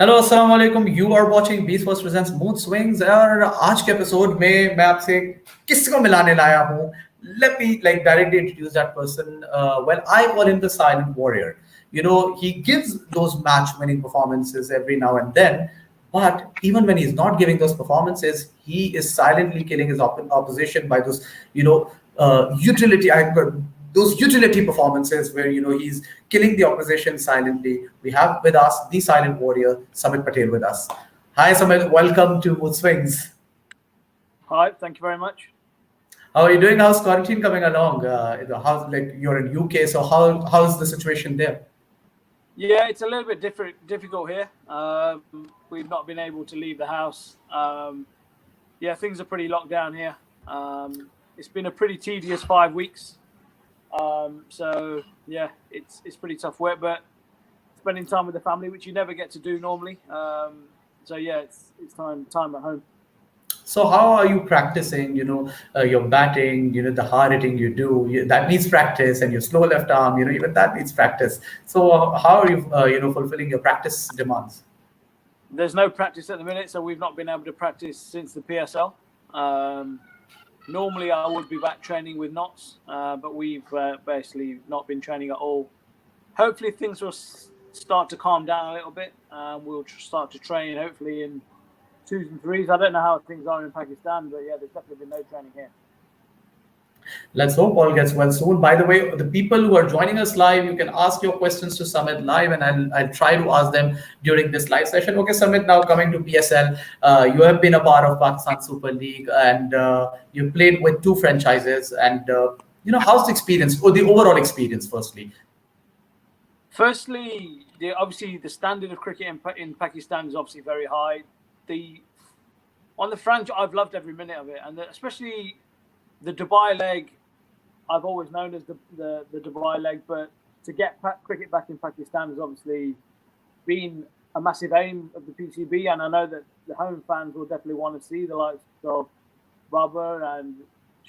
Hello अस्सलाम वालेकुम you are watching BSports presents mood swings और आज के एपिसोड में मैं आपसे किसको मिलाने लाया हूँ. Let me like directly introduce that person. Well, I call him the silent warrior. You know, he gives those match-winning performances every now and then, but even when he's not giving those performances, he is silently killing his opposition by those, utility. Those utility performances where he's killing the opposition silently. We have with us the silent warrior Samit Patel with us. Hi Samit, welcome to Mood Swings. Hi, thank you very much. How are you doing? How's quarantine coming along? How's like you're in UK, so how's the situation there? Yeah, it's a little bit difficult here. We've not been able to leave the house. Yeah, things are pretty locked down here. It's been a pretty tedious 5 weeks. So yeah, it's pretty tough work, but spending time with the family, which you never get to do normally. So yeah, it's time at home. So how are you practicing? Your batting. The hard hitting you do. That needs practice, and your slow left arm. Even that needs practice. So how are you? Fulfilling your practice demands. There's no practice at the minute, so we've not been able to practice since the PSL. Normally, I would be back training with Knots, but we've basically not been training at all. Hopefully, things will start to calm down a little bit. We'll start to train, hopefully, in 2s and 3s. I don't know how things are in Pakistan, but yeah, there's definitely been no training here. Let's hope all gets well soon. By the way, the people who are joining us live, you can ask your questions to Samit live, and I'll try to ask them during this live session. Okay, Samit, now coming to PSL, you have been a part of Pakistan Super League, and you played with two franchises. And how's the experience or the overall experience? Firstly, obviously the standard of cricket in Pakistan is obviously very high. On the franchise, I've loved every minute of it, and especially the Dubai leg. I've always known as the Dubai leg, but to get cricket back in Pakistan has obviously been a massive aim of the PCB, and I know that the home fans will definitely want to see the likes of Babar and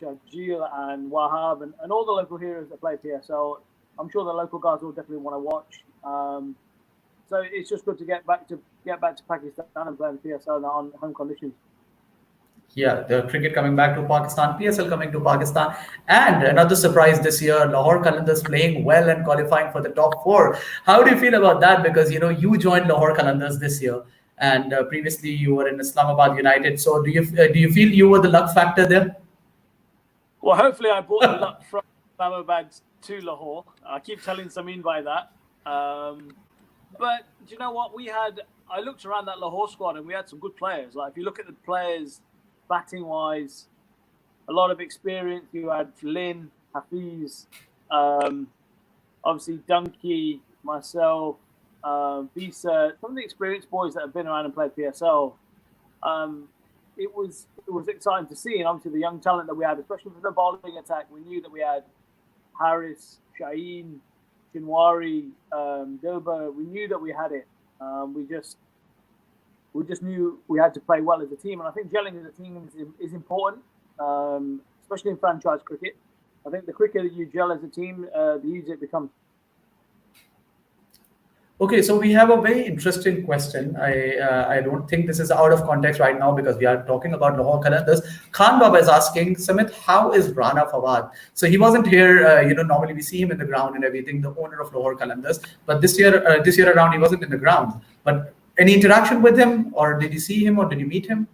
Shakil and Wahab and all the local heroes that play PSL. I'm sure the local guys will definitely want to watch. So it's just good to get back to Pakistan and play the PSL on home conditions. Yeah, the cricket coming back to Pakistan, PSL coming to Pakistan, and another surprise this year, Lahore Qalandars playing well and qualifying for the top four. How do you feel about that? Because you joined Lahore Qalandars this year, and previously you were in Islamabad United. So do you feel you were the luck factor there? Well, hopefully I brought the luck from Islamabad to Lahore. I keep telling Samin by that. But do you know what? I looked around that Lahore squad and we had some good players. Like if you look at the players batting wise, a lot of experience. You had Lynn, Hafiz, obviously Dunkey, myself, Visa, some of the experienced boys that have been around and played PSL. It was exciting to see, and obviously the young talent that we had, especially for the bowling attack, we knew that we had Harris, Shaheen, Shinwari, Dilba. We knew that we had it. We just knew we had to play well as a team, and I think gelling as a team is important, especially in franchise cricket. I think the quicker you gel as a team, the easier it becomes. Okay, so we have a very interesting question. I don't think this is out of context right now because we are talking about Lahore Qalandars. Khan Baba is asking, Samit, how is Rana Fawad? So he wasn't here. Normally we see him in the ground and everything, the owner of Lahore Qalandars. But this year around, he wasn't in the ground. But any interaction with him, or did you see him, or did you meet him?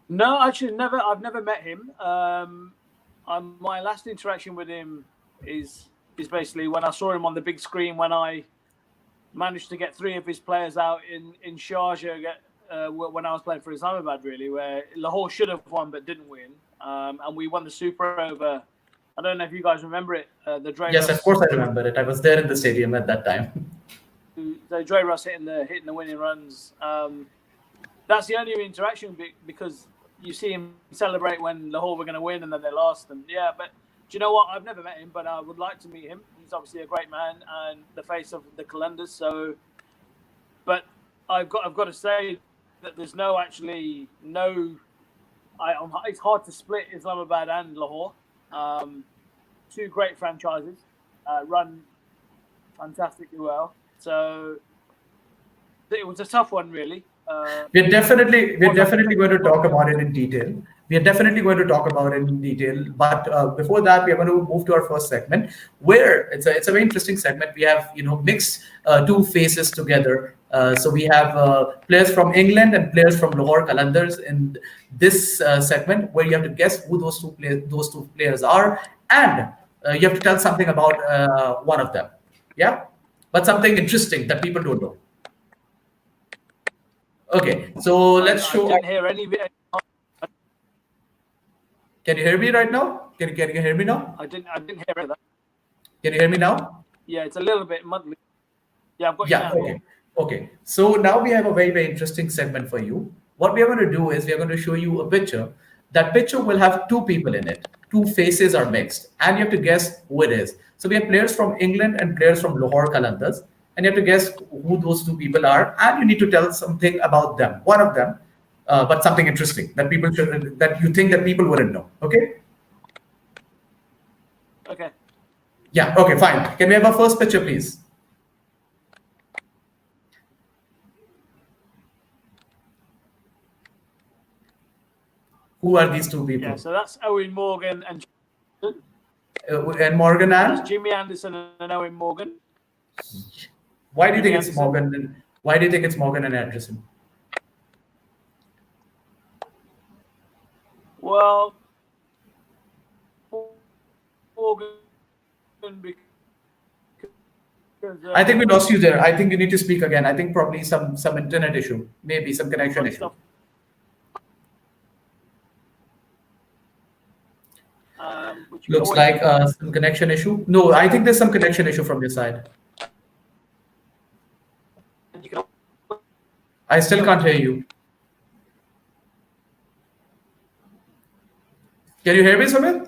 No, actually, never. I've never met him. My last interaction with him is basically when I saw him on the big screen when I managed to get 3 of his players out in Sharjah when I was playing for Islamabad, really, where Lahore should have won but didn't win. And we won the Super over. I don't know if you guys remember it. The Dre Yes, of course I remember it. I was there in the stadium at that time. The Dre Russ hitting the winning runs. That's the only interaction because you see him celebrate when Lahore were going to win and then they lost. And yeah, but do you know what? I've never met him, but I would like to meet him. He's obviously a great man and the face of the Qalandars. So, but I've got to say that there's it's hard to split Islamabad and Lahore. Two great franchises, run fantastically well. So was a tough one, really. We're definitely going to talk about it in detail. We are definitely going to talk about it in detail. But before that, we are going to move to our first segment, where it's a very interesting segment. We have mixed two faces together. So we have players from England and players from Lahore Qalandars in this segment, where you have to guess who those two players are, and you have to tell something about one of them. Yeah, but something interesting that people don't know. Okay, so let's show. I didn't hear any. Can you hear me right now? Can you hear me now? I didn't hear that. Can you hear me now? Yeah, it's a little bit muddly. Yeah, I've got you now. Okay. Okay. So now we have a very, very interesting segment for you. What we are going to do is we are going to show you a picture. That picture will have two people in it. Two faces are mixed, and you have to guess who it is. So we have players from England and players from Lahore Qalandars, and you have to guess who those two people are, and you need to tell something about them, one of them, but something interesting that you think that people wouldn't know. Okay? Okay. Yeah. Okay. Fine. Can we have our first picture, please? Who are these two people? Yeah. So that's Owen Morgan and Morgan and that's Jimmy Anderson and Owen Morgan. Why do you think it's Morgan? Why do you think it's Morgan and Anderson? Well, Morgan because I think we lost you there. I think you need to speak again. I think probably some internet issue, maybe some connection issue. Looks like some connection issue. No, I think there's some connection issue from your side. I still can't hear you. Can you hear me, Samit?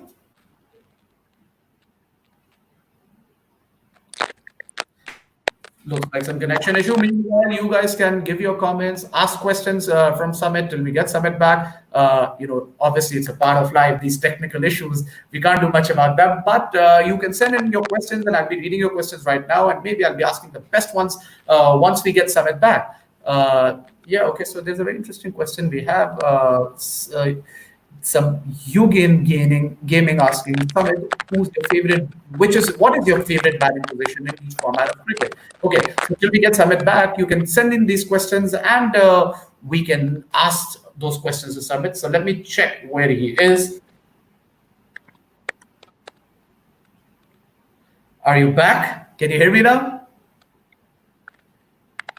Looks like some connection issue. Meanwhile, you guys can give your comments, ask questions from Samit till we get Samit back. Obviously, it's a part of life, these technical issues. We can't do much about them, but you can send in your questions, and I'll be reading your questions right now, and maybe I'll be asking the best ones once we get Samit back. Okay, so there's a very interesting question we have. Some gaming asking, Samit, what is your favorite batting position in each format of cricket? Okay, so till we get Samit back, you can send in these questions, and we can ask those questions to Samit. So let me check where he is. Are you back? Can you hear me now?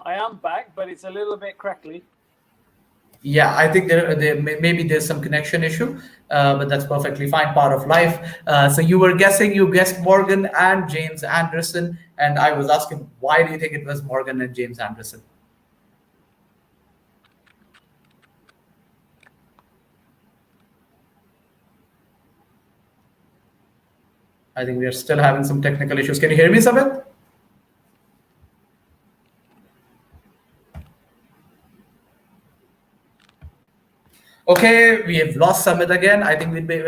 I am back, but it's a little bit crackly. Yeah, I think maybe there's some connection issue, but that's perfectly fine, part of life. So you guessed Morgan and James Anderson, and I was asking, why do you think it was Morgan and James Anderson? I think we are still having some technical issues. Can you hear me, Samit? Okay, we have lost Samit again. I think we'll be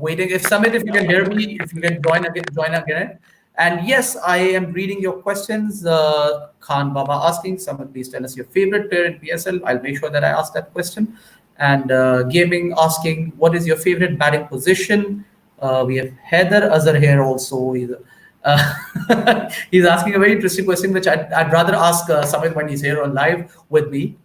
waiting. If Samit, if you can hear me, if you can join again. And yes, I am reading your questions. Khan Baba asking, Samit, please tell us your favorite player in PSL. I'll make sure that I ask that question. And Gaming asking, what is your favorite batting position? We have Heather Azhar here also. He's asking a very interesting question, which I'd rather ask Samit when he's here on live with me.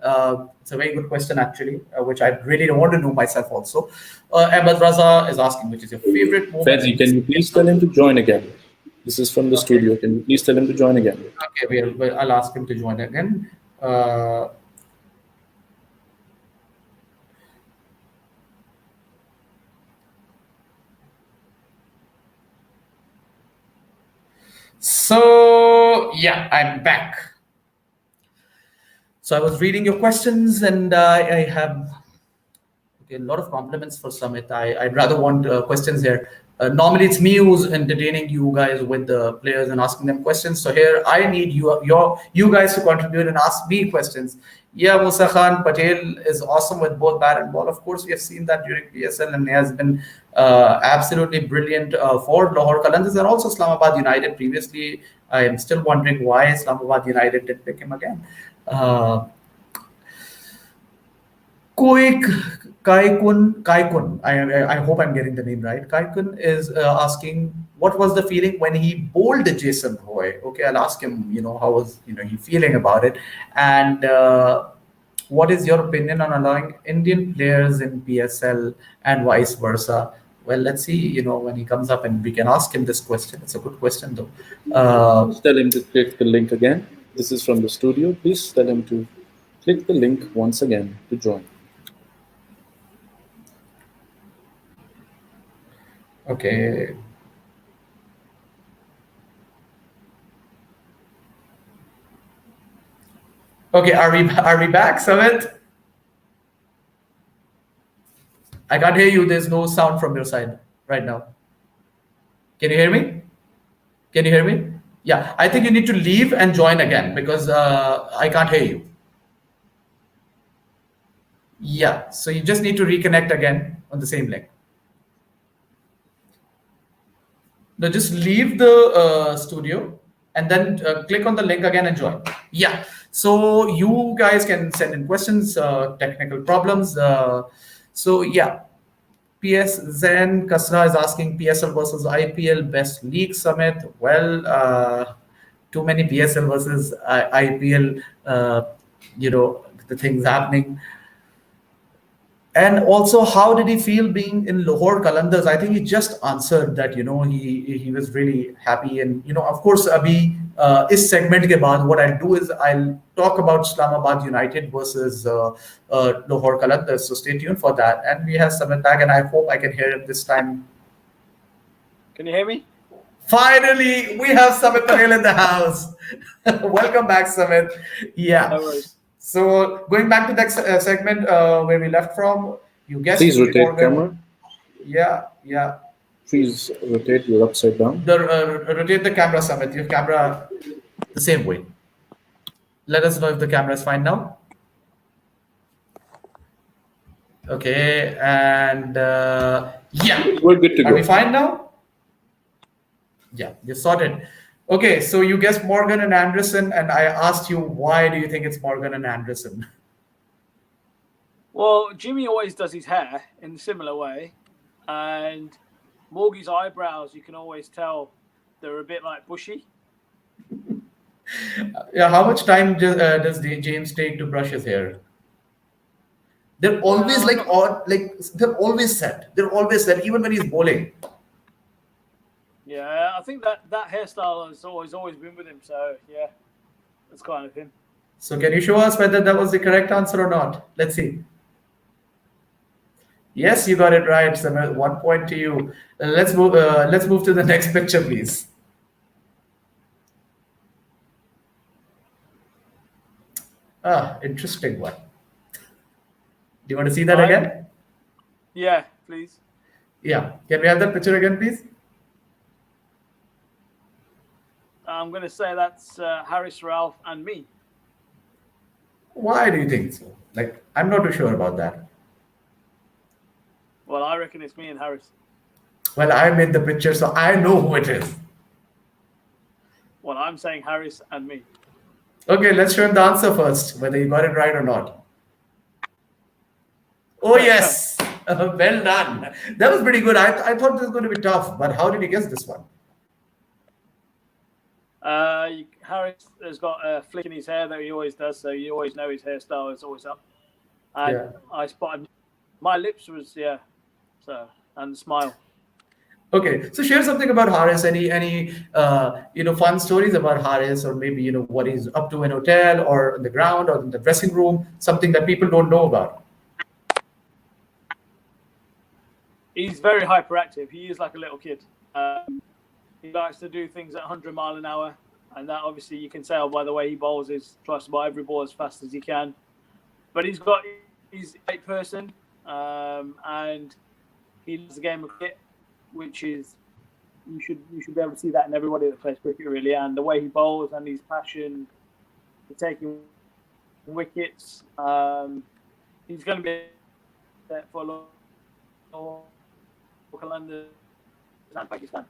It's a very good question, actually, which I really want to know myself also. Ahmed Raza is asking, which is your favorite moment? Faizi, can you please tell him to join again? This is from the studio. Can you please tell him to join again? Okay, I'll ask him to join again. So, yeah, I'm back. So I was reading your questions, and I have a lot of compliments for Samit. I'd rather want questions here. Normally, it's me who's entertaining you guys with the players and asking them questions. So here, I need you guys to contribute and ask me questions. Yeah, Musa Khan Patel is awesome with both bat and ball. Of course, we have seen that during PSL, and he has been absolutely brilliant for Lahore Qalandars and also Islamabad United previously. I am still wondering why Islamabad United didn't pick him again. Koik Kaikun, I hope I'm getting the name right. Kaikun is asking what was the feeling when he bowled Jason Roy. Okay, I'll ask him. How was he feeling about it, and what is your opinion on allowing Indian players in PSL and vice versa? Well, let's see. When he comes up and we can ask him this question. It's a good question though. Please tell him to click the link again. This is from the studio. Please tell him to click the link once again to join. Okay. Okay, are we back, Samit? I can't hear you. There's no sound from your side right now. Can you hear me? Can you hear me? Yeah, I think you need to leave and join again because I can't hear you. Yeah, so you just need to reconnect again on the same link. No, just leave the studio and then click on the link again and join. Yeah, so you guys can send in questions, technical problems. So yeah, PS Zen Kasra is asking PSL versus IPL best league summit. Well, too many PSL versus IPL, the things happening. And also, how did he feel being in Lahore Qalandars? I think he just answered that. He was really happy, and of course, abhi is segment ke baad, what I'll do is I'll talk about Islamabad United versus Lahore Qalandars. So stay tuned for that. And we have Samit back, and I hope I can hear him this time. Can you hear me? Finally, we have Samit Patel in the house. Welcome back, Samit. Yeah. No worries. So going back to that segment where we left from, you guessed. Please rotate camera. Yeah. Please rotate. You're upside down. Rotate the camera, Samit. Your camera the same way. Let us know if the camera is fine now. Okay, and yeah, We're good to go. Are we fine now? Yeah, you're sorted. Okay, so you guessed Morgan and Anderson, and I asked you why do you think it's Morgan and Anderson? Well, Jimmy always does his hair in a similar way, and Morgie's eyebrows, you can always tell they're a bit like bushy. Yeah, how much time does James take to brush his hair? They're always they're always set. They're always set, even when he's bowling. Yeah, I think that hairstyle has always been with him. So yeah, that's kind of him. So can you show us whether that was the correct answer or not? Let's see. Yes, you got it right. So 1 point to you. Let's move to the next picture, please. Interesting one. Do you want to see that again? Yeah, please. Yeah. Can we have that picture again, please? I'm going to say that's Harris, Ralph, and me. Why do you think so? I'm not too sure about that. Well, I reckon it's me and Harris. Well, I made the picture, so I know who it is. Well, I'm saying Harris and me. Okay, let's show him the answer first, whether you got it right or not. Oh, yes. Well done. That was pretty good. I thought this was going to be tough, but how did you guess this one? Harris has got a flick in his hair that he always does, so you always know his hairstyle is always up. And Yeah. I spotted my lips was and the smile. Okay, so share something about Harris. Any fun stories about Harris, or maybe what he's up to in hotel or in the ground or in the dressing room, something that people don't know about. He's very hyperactive. He is like a little kid. He likes to do things at 100 mile an hour, and that obviously you can tell by the way he bowls. Is tries to bowl every ball as fast as he can. But he's a great person, and he loves the game of cricket, which is you should be able to see that in everybody that plays cricket really. And the way he bowls and his passion for taking wickets, he's going to be there for a long Qalandars and Pakistan.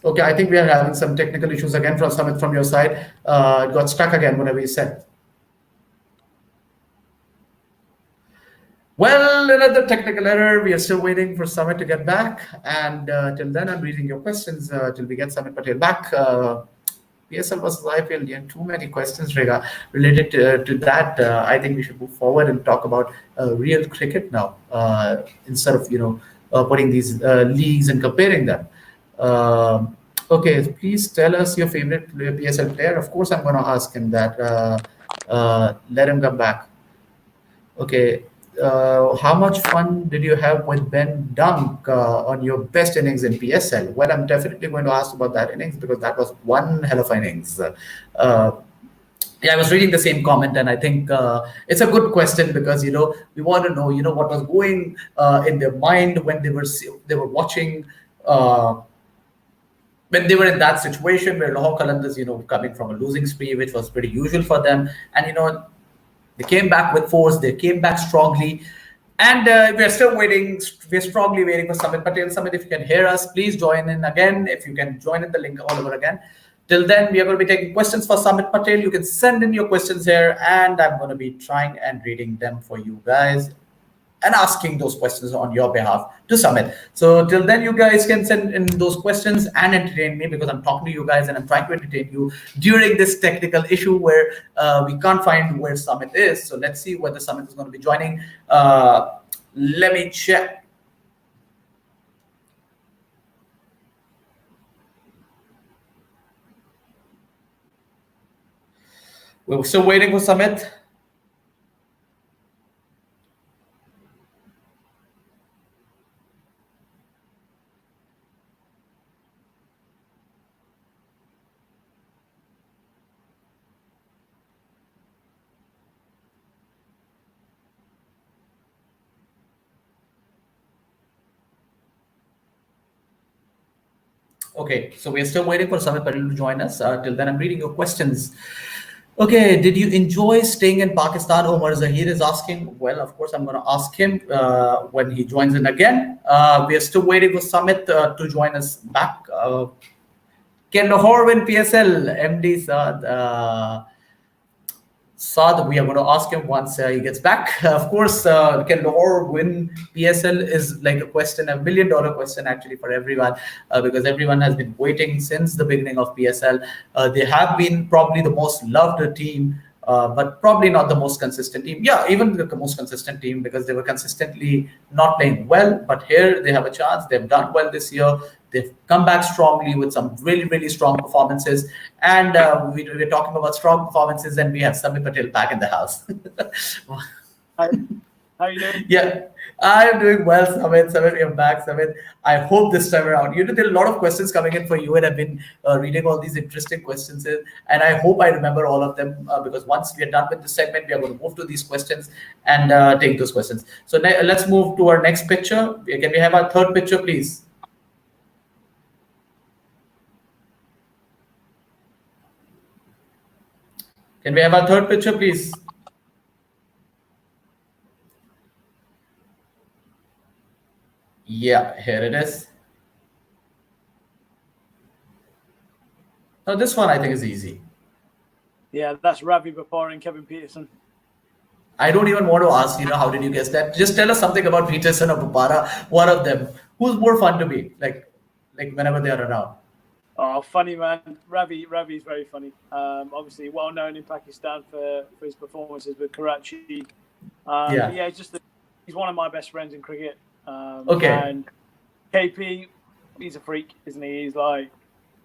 Okay, I think we are having some technical issues again from Samit from your side. It got stuck again, whatever you said. Well, another technical error. We are still waiting for Samit to get back. And till then, I'm reading your questions till we get Samit Patel back. PSL versus IPL, yeah, too many questions related to that. I think we should move forward and talk about real cricket now instead of putting these leagues and comparing them. Okay, please tell us your favorite PSL player. Of course, I'm going to ask him that. Let him come back. Okay. How much fun did you have with Ben Dunk on your best innings in PSL? Well, I'm definitely going to ask about that innings because that was one hell of an innings. Yeah, I was reading the same comment, and I think it's a good question because we want to know what was going in their mind when they were watching. When they were in that situation where Lahore Qalandars, coming from a losing spree, which was pretty usual for them, and they came back with force. They came back strongly. And we're still waiting. We're strongly waiting for Samit Patel. Samit, if you can hear us, please join in again. If you can join in the link all over again. Till then, we are going to be taking questions for Samit Patel. You can send in your questions here, and I'm going to be trying and reading them for you guys and asking those questions on your behalf to Samit. So till then, you guys can send in those questions and entertain me because I'm talking to you guys and I'm trying to entertain you during this technical issue where we can't find where Samit is. So let's see whether Samit is going to be joining. Let me check. We're still waiting for Samit. Okay, so we're still waiting for Samit Patel to join us. Till then, I'm reading your questions. Okay, did you enjoy staying in Pakistan? Omar Zahir is asking. Well, of course, I'm going to ask him when he joins in again. We are still waiting for Samit to join us back. Can Lahore win PSL? MD Saad. Saad, we are going to ask him once he gets back. Of course, can Lahore win PSL is like a question, a $1 million question actually for everyone, because everyone has been waiting since the beginning of PSL. They have been probably the most loved team, but probably not the most consistent team. Yeah, even the most consistent team because they were consistently not playing well. But here they have a chance. They've done well this year. They've come back strongly with some really, really strong performances. And we're talking about strong performances, and we have Samit Patel back in the house. Hi. How are you doing? Yeah, I'm doing well, Samit. Samit, you're back, Samit. I hope this time around. There are a lot of questions coming in for you, and I've been reading all these interesting questions, and I hope I remember all of them because once we are done with this segment, we are going to move to these questions and take those questions. So let's move to our next picture. Can we have our third picture, please? Can we have our third picture, please? Yeah, here it is. Now, this one I think is easy. Yeah, that's Ravi Bapar and Kevin Peterson. I don't even want to ask, how did you guess that? Just tell us something about Peterson or Bupara, one of them. Who's more fun to be, like whenever they are around? Oh, funny man. Ravi is very funny. Obviously, well known in Pakistan for his performances with Karachi. Yeah, he's one of my best friends in cricket. Okay. And KP, he's a freak, isn't he?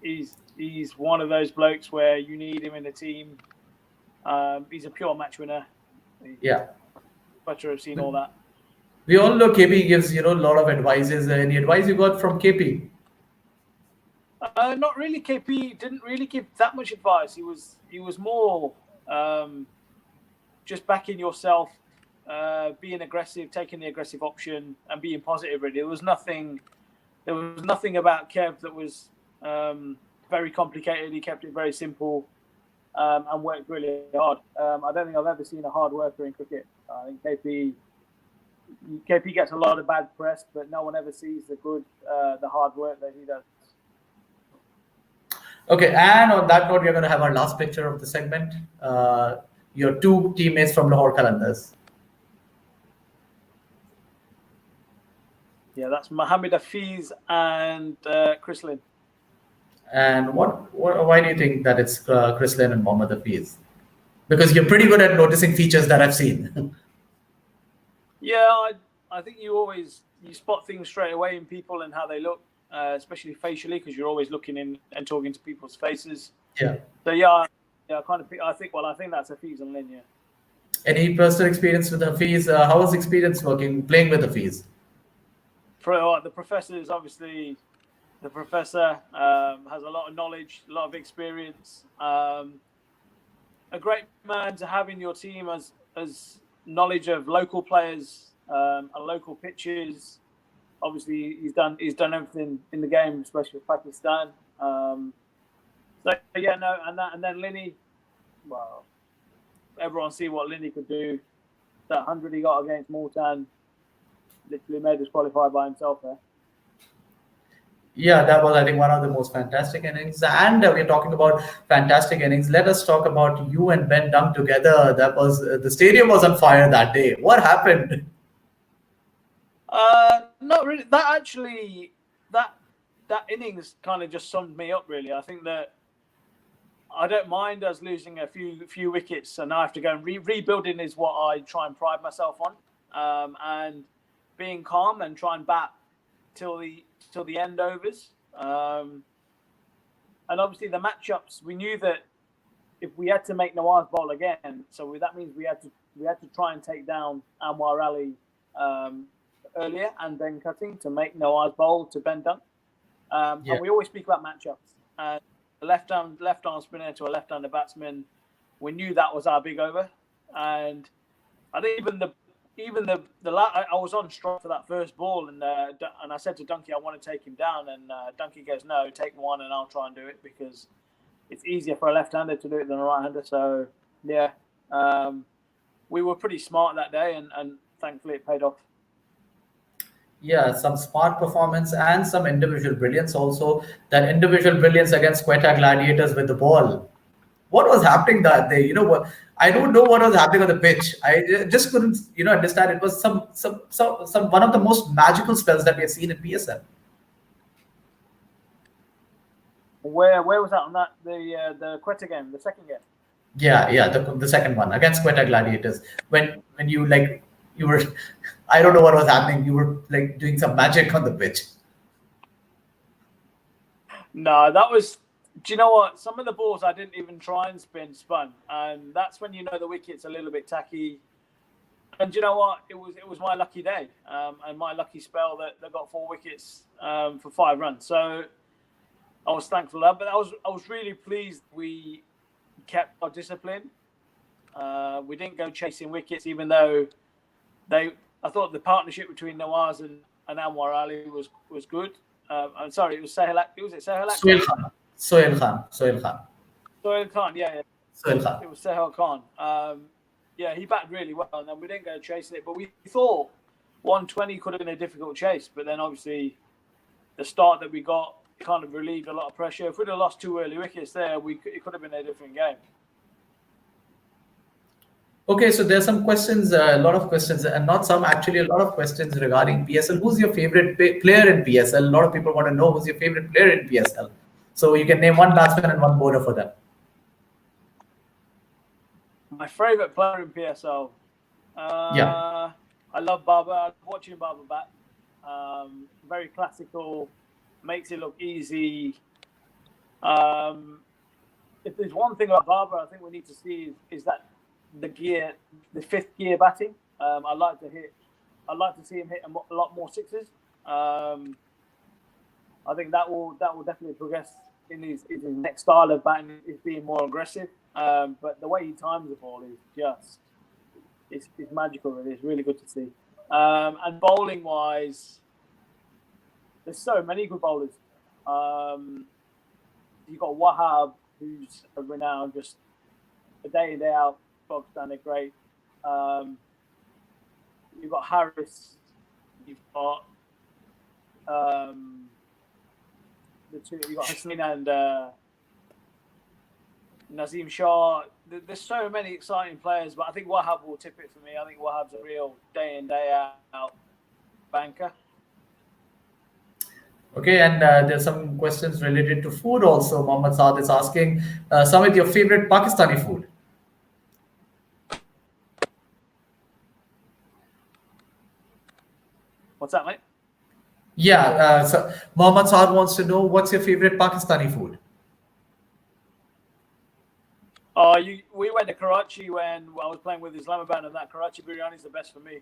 He's one of those blokes where you need him in the team. He's a pure match winner. Yeah. Better have seen all that. We all know KP gives a lot of advices. Any advice you got from KP? Not really. KP didn't really give that much advice. He was more just backing yourself, being aggressive, taking the aggressive option, and being positive. Really, there was nothing about Kev that was very complicated. He kept it very simple and worked really hard. I don't think I've ever seen a hard worker in cricket. I think KP gets a lot of bad press, but no one ever sees the hard work that he does. Okay, and on that note, we're going to have our last picture of the segment. Your two teammates from Lahore Qalandars. Yeah, that's Mohammed Hafiz and Chris Lynn. And why do you think that it's Chris Lynn and Mohammad Hafiz? Because you're pretty good at noticing features that I've seen. Yeah, I think you spot things straight away in people and how they look, especially facially, because you're always looking in and talking to people's faces. Yeah. So yeah, I think that's Hafiz and Lynn. Yeah. Any personal experience with Hafiz? How was the experience playing with Hafiz? For the professor is obviously the professor has a lot of knowledge, a lot of experience. A great man to have in your team as knowledge of local players and local pitches. Obviously, he's done everything in the game, especially with Pakistan. So yeah, no, and then Linny. Well, everyone see what Linny could do. That 100 he got against Multan literally made us qualify by himself there. Yeah, that was, I think, one of the most fantastic innings. And we're talking about fantastic innings. Let us talk about you and Ben Dunk together. That was the stadium was on fire that day. What happened? Not really. That innings kind of just summed me up. Really, I think that I don't mind us losing a few wickets, and I have to go and rebuilding is what I try and pride myself on, and being calm and try and bat till the end overs. And obviously the matchups, we knew that if we had to make Nawaz bowl again, so that means we had to try and take down Anwar Ali earlier and then cutting to make Nawaz bowl to Ben Dunk. And we always speak about matchups. A left arm spinner to a left-hander batsman, we knew that was our big over. And I think even the I was on strike for that first ball, and I said to Dunky, I want to take him down, and Dunky goes, no, take one, and I'll try and do it because it's easier for a left-hander to do it than a right-hander. So yeah, we were pretty smart that day, and thankfully it paid off. Yeah, some smart performance and some individual brilliance also. That individual brilliance against Quetta Gladiators with the ball. What was happening that day? You know what? I don't know what was happening on the pitch. I just couldn't, understand. It was some one of the most magical spells that we have seen in PSL. Where was that on that the Quetta game, the second game? Yeah, the second one against Quetta Gladiators. When you you were, I don't know what was happening. You were like doing some magic on the pitch. No, that was. Do you know what? Some of the balls I didn't even try and spun, and that's when you know the wicket's a little bit tacky. And do you know what? It was my lucky day, and my lucky spell that got 4 wickets for 5 runs. So I was thankful for that. But I was really pleased we kept our discipline. We didn't go chasing wickets, even though I thought the partnership between Nawaz and Anwar Ali was good. I'm sorry, it was Sahel. Was it Sahel? Sohail Khan. Sohail Khan, yeah. Sohail Khan. It was Sohail Khan. Yeah, he batted really well, and then we didn't go chasing it. But we thought 120 could have been a difficult chase, but then obviously the start that we got kind of relieved a lot of pressure. If we'd have lost 2 early wickets there, it could have been a different game. Okay, so there's some questions, a lot of questions, and not some, actually a lot of questions regarding PSL. Who's your favorite player in PSL? A lot of people want to know who's your favorite player in PSL. So you can name one batsman and one bowler for them. My favorite player in PSL? Yeah. I love Baba. I love watching Baba bat. Very classical, makes it look easy. If there's one thing about Baba I think we need to see is that the 5th gear batting. I'd like to see him hit a lot more sixes. I think that will definitely progress in his next style of batting, is being more aggressive. But the way he times the ball is just it's magical. Really, it's really good to see. And bowling wise, there's so many good bowlers. You've got Wahab, who's a renowned, just a day in day out. Bog standard great. You've got Harris. You've got the two. You've got Hasnain Nazim Shah. There's so many exciting players, but I think Wahab will tip it for me. I think Wahab's a real day in, day out banker. Okay, and there's some questions related to food also. Mohammad Saad is asking, Samit, your favorite Pakistani food? What's that, mate? Yeah, so Mohammad Saad wants to know what's your favorite Pakistani food? We went to Karachi when I was playing with Islamabad, and that Karachi biryani is the best for me.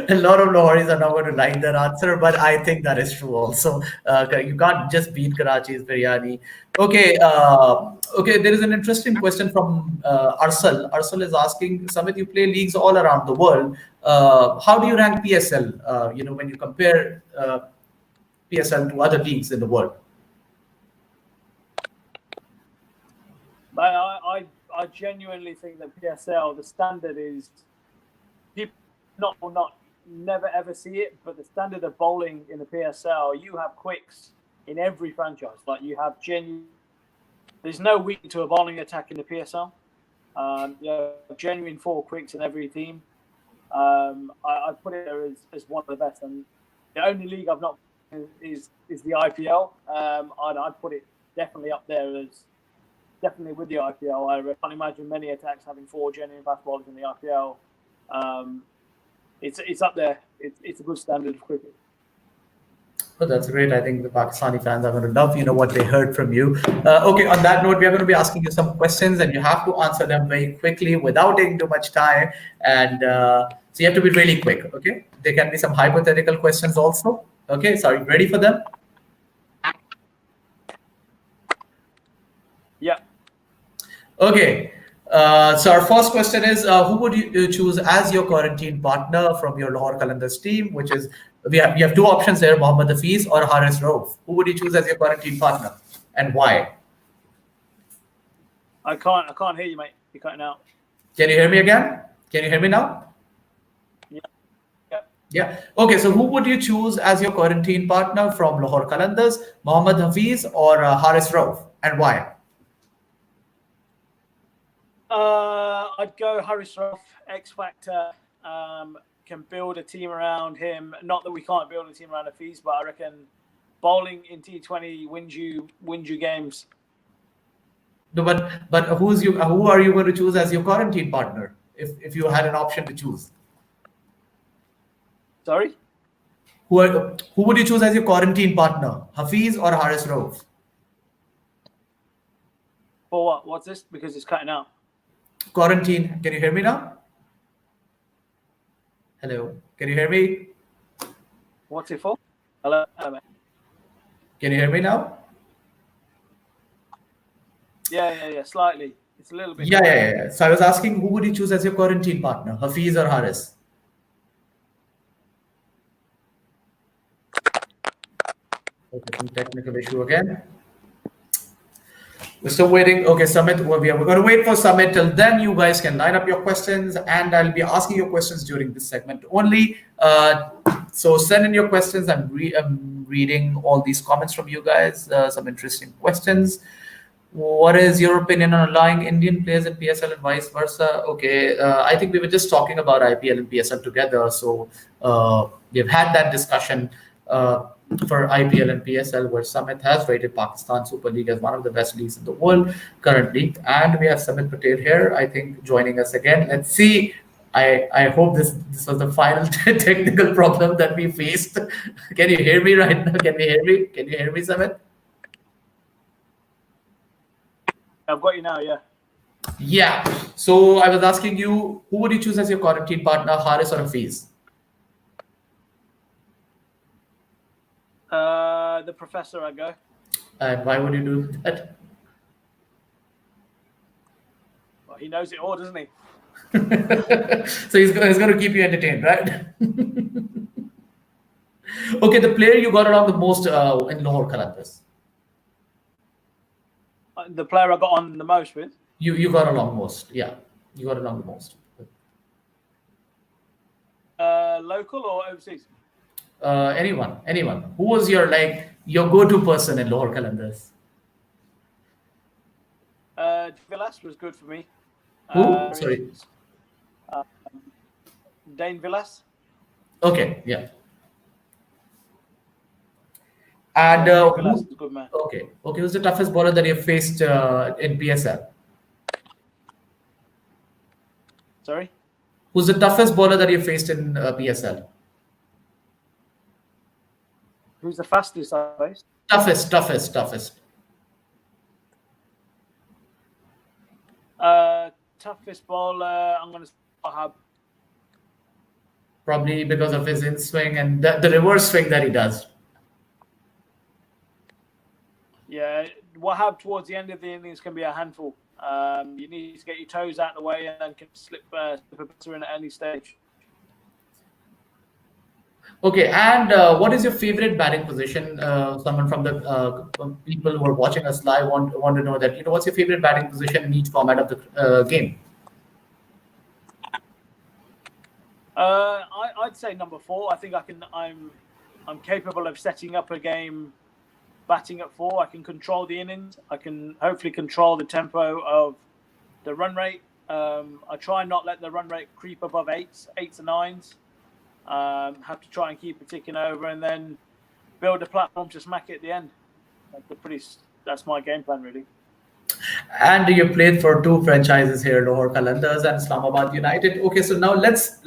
A lot of Lahoris are not going to like that answer, but I think that is true also. You can't just beat Karachi's biryani. Okay, okay. There is an interesting question from Arsal. Arsal is asking, Samit, you play leagues all around the world. How do you rank PSL? When you compare PSL to other leagues in the world. But I genuinely think that PSL, the standard is, people never ever see it, but the standard of bowling in the PSL, you have quicks in every franchise. Like you have there's no weak to a bowling attack in the PSL. You have genuine 4 quicks in every team. I put it there as one of the best, and the only league I've not is the IPL. I'd put it definitely up there as definitely with the IPL. I can't imagine many attacks having 4 genuine fast bowlers in the IPL. It's up there. It's a good standard of cricket. Oh, that's great. I think the Pakistani fans are going to love, what they heard from you. Okay, on that note, we are going to be asking you some questions, and you have to answer them very quickly without taking too much time. And so you have to be really quick. Okay, there can be some hypothetical questions also. Okay, so are you ready for them? Yeah. Okay. So our first question is, who would you choose as your quarantine partner from your Lahore Qalandars team? Which is, we have 2 options here: Mohammad Hafiz or Haris Rauf. Who would you choose as your quarantine partner, and why? I can't hear you, mate. You're cutting out. Can you hear me again? Can you hear me now? Yeah. Okay. So who would you choose as your quarantine partner from Lahore Qalandars, Mohammad Hafiz or Haris Rauf, and why? I'd go Haris Rauf, X Factor. Can build a team around him. Not that we can't build a team around Hafiz, but I reckon bowling in T20 wins you games. No, but who are you going to choose as your quarantine partner if you had an option to choose? Sorry? Who would you choose as your quarantine partner, Hafiz or Haris Rauf? For what? What's this? Because it's cutting out. Quarantine. Can you hear me now? Hello. Can you hear me? What's it for? Hello. Can you hear me now? Yeah. Slightly. It's a little bit. Yeah. So I was asking, who would you choose as your quarantine partner, Hafiz or Haris? Okay, some technical issue again. We're still waiting. Okay, Samit, we're going to wait for Samit. Till then, you guys can line up your questions, and I'll be asking your questions during this segment only. So send in your questions. I'm reading all these comments from you guys. Some interesting questions. What is your opinion on allowing Indian players in PSL and vice versa? Okay, I think we were just talking about IPL and PSL together. So we've had that discussion for IPL and PSL, where Samit has rated Pakistan Super League as one of the best leagues in the world currently. And we have Samit Patel here, I think, joining us again. Let's see. I hope this was the final technical problem that we faced. Can you hear me right now? Can you hear me? Can you hear me, Samit? I've got you now, yeah. Yeah. So I was asking you, who would you choose as your quarantine partner, Haris or Hafiz? The professor, I go. And why would you do that? Well, he knows it all, doesn't he? So he's going to keep you entertained, right? Okay, the player you got along the most in Lahore Qalandars. The player I got on the most with. You got along most, yeah. You got along the most. Local or overseas? Anyone. Who was your go-to person in Lahore Qalandars? Villas was good for me. Who? Sorry. Dane Villas. Okay, yeah. And Villas is a good man. okay, who's the toughest bowler that you've faced in PSL? Sorry? Who's the toughest bowler that you faced in PSL? Who's the fastest I faced? Toughest. Toughest bowler, I'm going to say Wahab. Probably because of his in swing and the reverse swing that he does. Yeah, Wahab towards the end of the innings can be a handful. You need to get your toes out of the way and then can slip a batter in at any stage. Okay, and what is your favorite batting position? Someone from the people who are watching us live want to know that. What's your favorite batting position in each format of the game? I'd say number 4. I think I'm capable of setting up a game, batting at 4. I can control the innings. I can hopefully control the tempo of the run rate. I try and not let the run rate creep above 8s or 9s. Have to try and keep it ticking over and then build a platform to smack it at the end. That's my game plan, really. And you played for 2 franchises here, Lahore Qalandars and Islamabad United. Okay, so now let's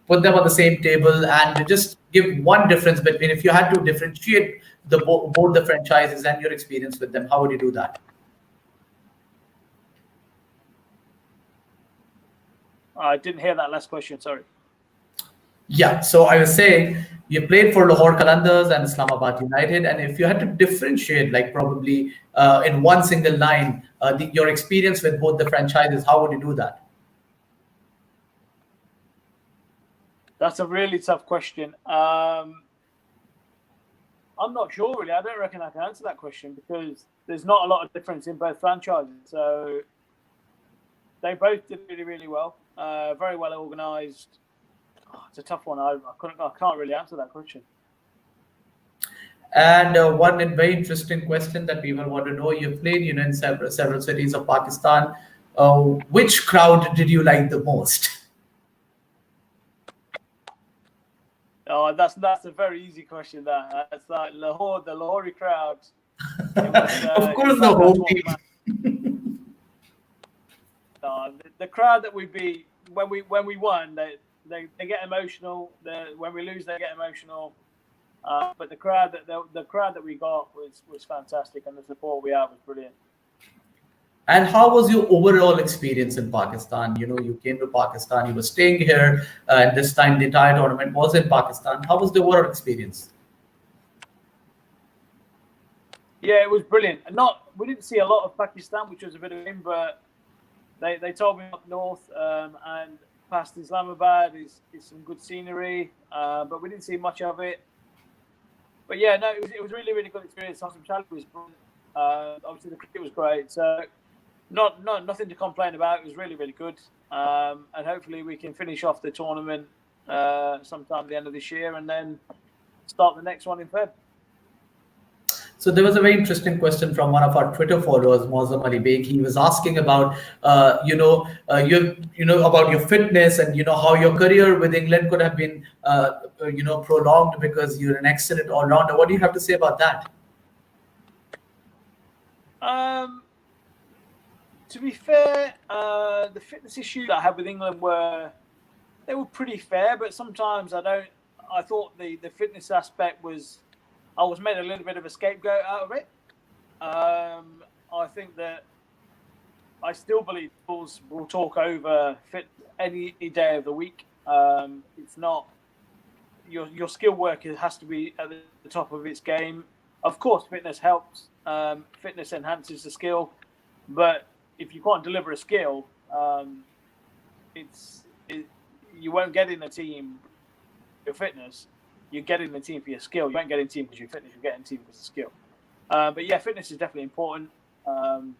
put them on the same table and just give one difference between, if you had to differentiate both the franchises and your experience with them, how would you do that? I didn't hear that last question, sorry. Yeah, so I was saying you played for Lahore Qalandars and Islamabad United, and if you had to differentiate, probably in one single line, your experience with both the franchises, how would you do that? That's a really tough question. I'm not sure, really. I don't reckon I can answer that question because there's not a lot of difference in both franchises. So they both did really, really well. Very well organised. It's a tough one. I can't really answer that question. And one very interesting question that people want to know: you played, in several cities of Pakistan. Which crowd did you like the most? Oh, that's a very easy question. That's like Lahore, the Lahori crowd. Of course, the home team. The crowd that we beat when we won, they get emotional. When we lose, they get emotional. But the crowd that we got was fantastic, and the support we had was brilliant. And how was your overall experience in Pakistan? You came to Pakistan, you were staying here, and this time the entire tournament was in Pakistan. How was the overall experience? Yeah, it was brilliant. We didn't see a lot of Pakistan, which was a bit of a shame, but they told me up north and past Islamabad is some good scenery, but we didn't see much of it. But yeah, no, it was really, really good experience. Hospitality was brilliant. Obviously, the cricket was great. So nothing to complain about. It was really, really good. And hopefully we can finish off the tournament sometime at the end of this year and then start the next one in Feb. So there was a very interesting question from one of our Twitter followers, Mozam Ali Beg. He was asking about, about your fitness and how your career with England could have been, prolonged because you're an excellent all-rounder. What do you have to say about that? To be fair, the fitness issues that I had with England were pretty fair, but sometimes I thought the fitness aspect I was made a little bit of a scapegoat out of it. I think that I still believe Bulls will talk over fit any day of the week. It's not your skill work has to be at the top of its game. Of course, fitness helps. Fitness enhances the skill, but if you can't deliver a skill, you won't get in a team your fitness. You're getting the team for your skill. You won't get in the team because your fitness. You're getting the team because of skill. But yeah, fitness is definitely important, and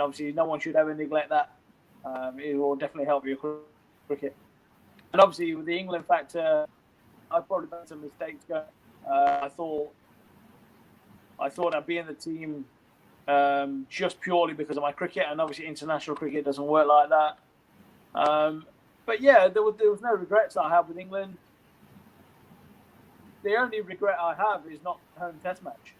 obviously no one should ever neglect that. It will definitely help your cricket. And obviously with the England factor, I probably made some mistakes. I thought I'd be in the team just purely because of my cricket, and obviously international cricket doesn't work like that. But yeah, there was no regrets that I have with England. The only regret I have is not home test match.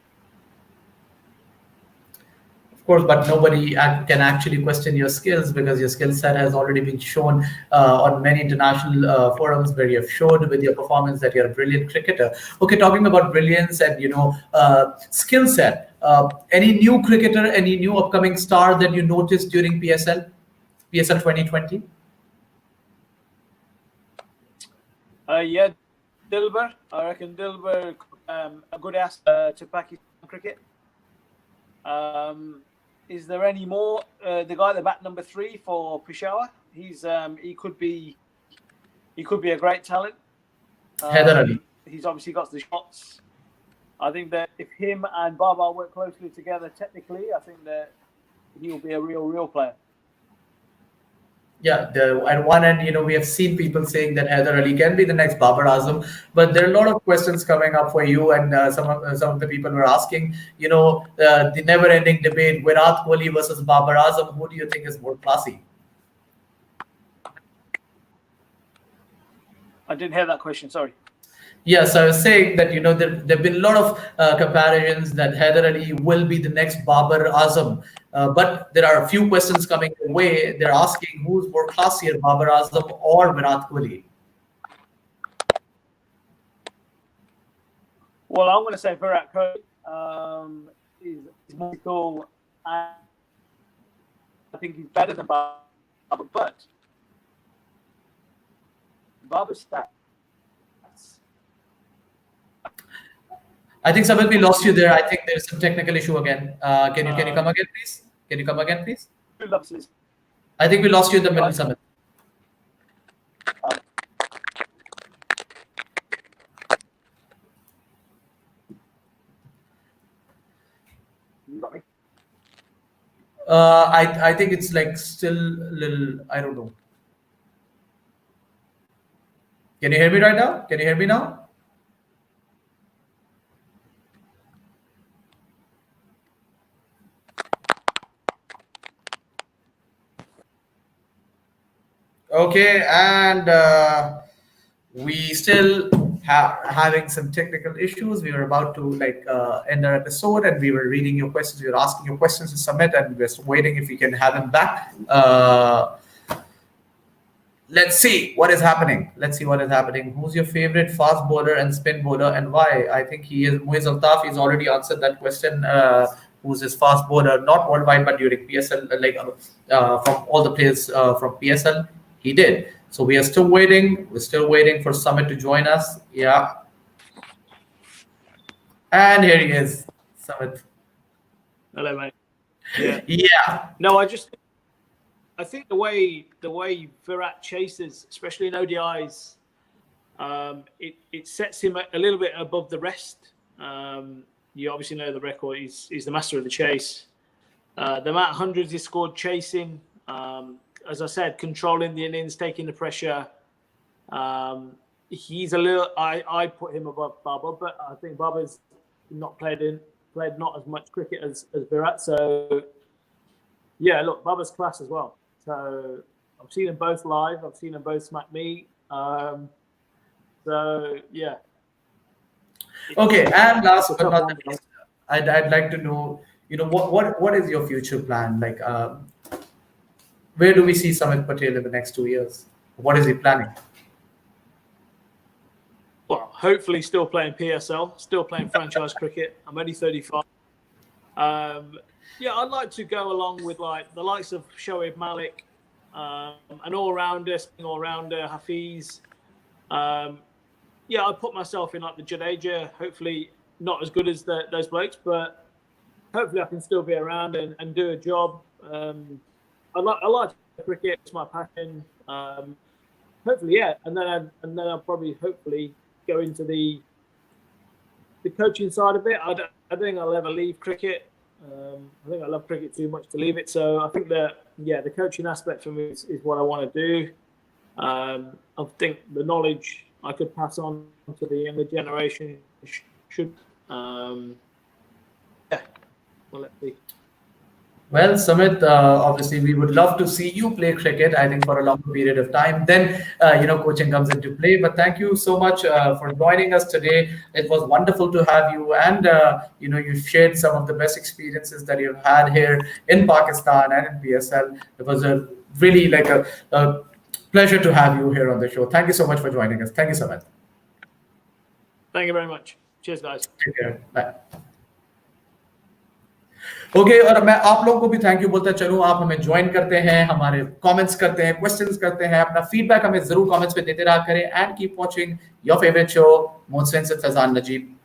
Of course, but nobody can actually question your skills because your skill set has already been shown on many international forums where you have showed with your performance that you're a brilliant cricketer. Okay, talking about brilliance and skill set. Any new cricketer, any new upcoming star that you noticed during PSL 2020? Yeah, Dilber. I reckon Dilber a good asset to Pakistan cricket. Is there any more? The guy that bat number 3 for Peshawar, he could be a great talent. Haider Ali. He's obviously got the shots. I think that if him and Baba work closely together technically, I think that he'll be a real player. Yeah, at one end, we have seen people saying that Haider Ali can be the next Babar Azam, but there are a lot of questions coming up for you, and some of the people were asking, the never-ending debate: Virat Kohli versus Babar Azam. Who do you think is more classy? I didn't hear that question. Sorry. Yes, I was saying that there've been a lot of comparisons that Haider Ali will be the next Babar Azam, but there are a few questions coming your way. They're asking who's more classier, Babar Azam or Virat Kohli. Well, I'm going to say Virat Kohli is more cool. I think he's better than Babar, but Babar's stats. I think Samit, we lost you there. I think there's some technical issue again. Can you come again, please? Can you come again, please? I think we lost you in the middle, Samit. I think it's like still a little, I don't know. Can you hear me right now? Can you hear me now? Okay, and we still having some technical issues. We were about to end our episode, and we were reading your questions. We were asking your questions to Samit, and we're waiting if we can have him back. Let's see what is happening. Who's your favorite fast bowler and spin bowler, and why? I think he is Muiz Altaf. He's already answered that question. Who's his fast bowler, not worldwide, but during PSL, from all the players from PSL, he did. So we are still waiting. We're still waiting for Samit to join us. Yeah. And here he is, Samit. Hello, mate. Yeah. Yeah. No, I think the way Virat chases, especially in ODIs, it sets him a little bit above the rest. You obviously know the record. He's the master of the chase. The amount of hundreds he scored chasing, as I said, controlling the innings, taking the pressure. He's a little. I put him above Baba, but I think Baba's not played not as much cricket as Virat. So yeah, look, Baba's class as well. So I've seen them both live. I've seen them both smack me. So yeah. Okay, and last but not least, I'd like to know, what is your future plan? Where do we see Samit Patel in the next 2 years? What is he planning? Well, hopefully still playing PSL, still playing franchise cricket. I'm only 35. Yeah, I'd like to go along with the likes of Shoaib Malik, an all-rounder, Hafiz. Yeah, I'd put myself in the Jadeja. Hopefully not as good as those blokes, but hopefully I can still be around and do a job. I like cricket. It's my passion. Hopefully, yeah, and then I'll probably hopefully go into the coaching side of it. I don't think I'll ever leave cricket. I think I love cricket too much to leave it. So I think that the coaching aspect for me is what I want to do. I think the knowledge I could pass on to the younger generation should. Yeah, well, let's see. Well, Samit, obviously we would love to see you play cricket. I think for a longer period of time. Then, coaching comes into play. But thank you so much for joining us today. It was wonderful to have you, and you shared some of the best experiences that you've had here in Pakistan and in PSL. It was a really like a pleasure to have you here on the show. Thank you so much for joining us. Thank you, Samit. Thank you very much. Cheers, guys. Take care. Bye. Okay और मैं आप लोगों को भी thank you बोलता चलूं, आप हमें ज्वाइन करते हैं, हमारे कमेंट्स करते हैं, क्वेश्चंस करते हैं, अपना फीडबैक हमें जरूर कमेंट्स पे देते रहा करें and keep watching your favourite show mood swings with Faizan Najeeb.